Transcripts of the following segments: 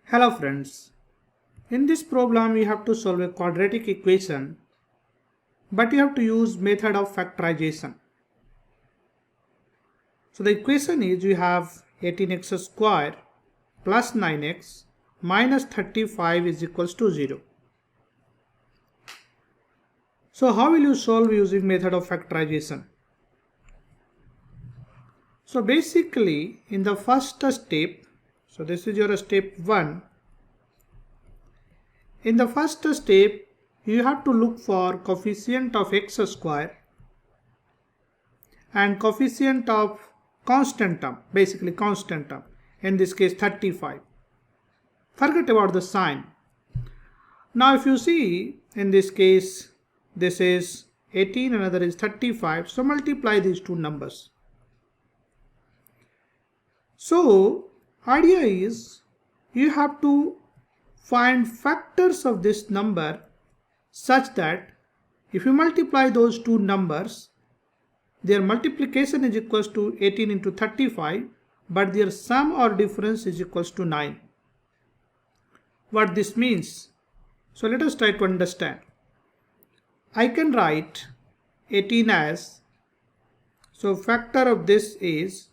Hello friends, in this problem you have to solve a quadratic equation, but you have to use method of factorization. So the equation is you have 18x square plus 9x minus 35 is equals to 0. So how will you solve using method of factorization? So basically in the first step, so this is your step 1. In the first step, you have to look for coefficient of x square and coefficient of constant term, basically constant term, in this case 35. Forget about the sign. Now if you see, in this case, this is 18, another is 35, so multiply these two numbers. So, idea is, you have to find factors of this number such that if you multiply those two numbers, their multiplication is equals to 18 into 35, but their sum or difference is equals to 9. What this means? So let us try to understand. I can write 18 as, so factor of this is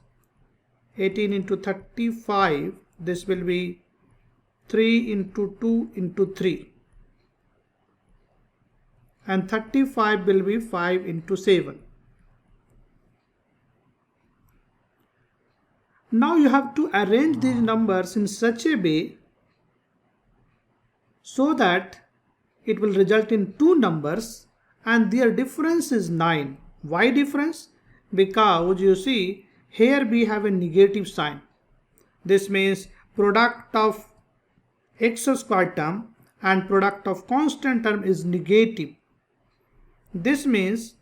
18 into 35, this will be 3 into 2 into 3, and 35 will be 5 into 7. Now you have to arrange these numbers in such a way so that it will result in two numbers and their difference is 9. Why difference? Because you see here we have a negative sign. This means product of x square term and product of constant term is negative. This means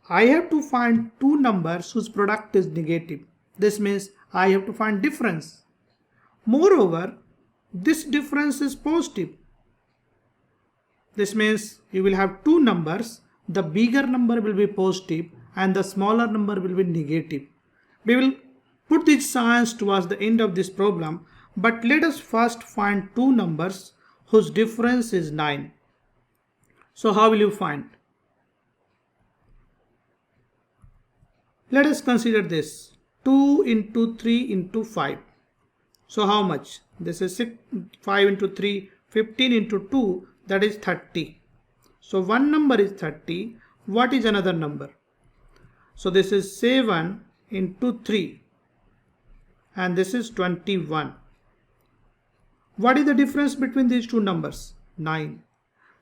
I have to find two numbers whose product is negative. This means I have to find difference. Moreover, this difference is positive. This means you will have two numbers. The bigger number will be positive and the smaller number will be negative. We will put these signs towards the end of this problem, but let us first find two numbers whose difference is 9. So how will you find? Let us consider this. 2 into 3 into 5. So how much? This is 5 into 3, 15 into 2, that is 30. So one number is 30. What is another number? So this is 7 into 3 and this is 21. What is the difference between these two numbers? 9.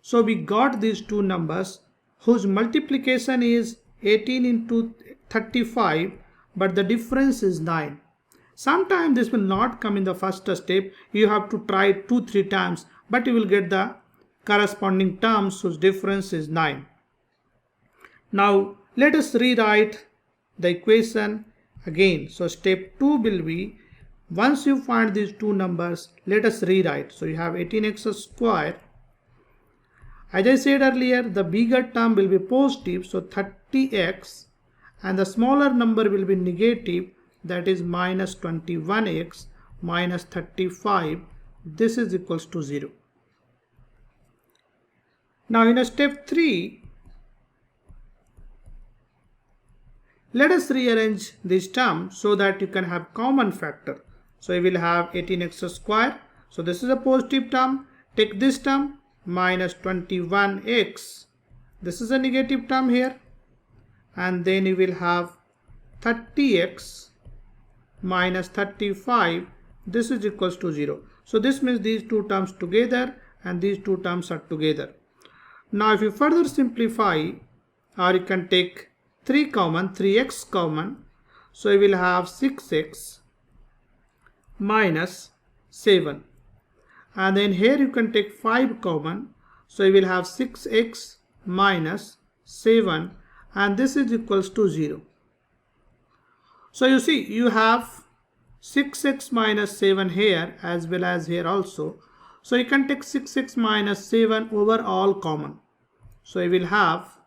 So we got these two numbers whose multiplication is 18 into 35, but the difference is 9. Sometimes this will not come in the first step. You have to try 2-3 times, but you will get the corresponding terms whose difference is 9. Now let us rewrite the equation again. So step 2 will be, once you find these two numbers, let us rewrite. So you have 18x square. As I said earlier, the bigger term will be positive, so 30x, and the smaller number will be negative, that is minus 21x minus 35. This is equals to 0. Now in step 3, let us rearrange this term so that you can have common factor. So you will have 18x square. So this is a positive term. Take this term minus 21x. This is a negative term here. And then you will have 30x minus 35. This is equals to 0. So this means these two terms together and these two terms are together. Now if you further simplify, or you can take 3 common, 3x common. So you will have 6x minus 7. And then here you can take 5 common. So you will have 6x minus 7. And this is equals to 0. So you see, you have 6x minus 7 here as well as here also. So you can take 6x minus 7 over all common. So you will have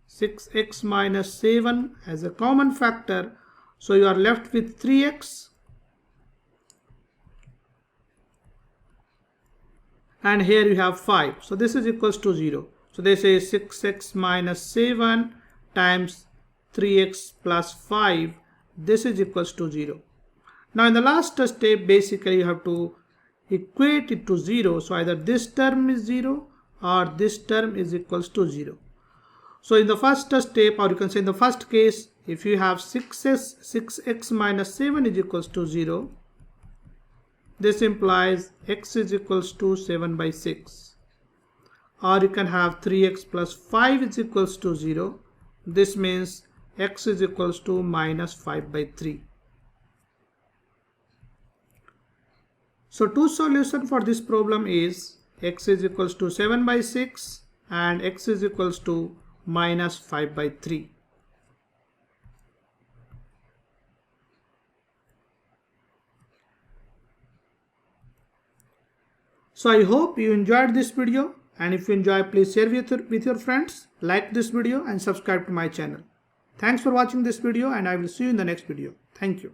6x minus 7 as a common factor. So you are left with 3x and here you have 5. So this is equals to 0. So they say 6x minus 7 times 3x plus 5. This is equals to 0. Now in the last step, basically you have to equate it to 0. So either this term is 0 or this term is equals to 0. So in the first step, or you can say in the first case, if you have 6x minus 7 is equals to 0, this implies x is equals to 7 by 6. Or you can have 3x plus 5 is equals to 0. This means x is equals to minus 5 by 3. So two solutions for this problem is x is equals to 7 by 6 and x is equals to minus 5 by 3. So I hope you enjoyed this video, and if you enjoy, please share with your friends, like this video and subscribe to my channel. Thanks for watching this video, and I will see you in the next video. Thank you.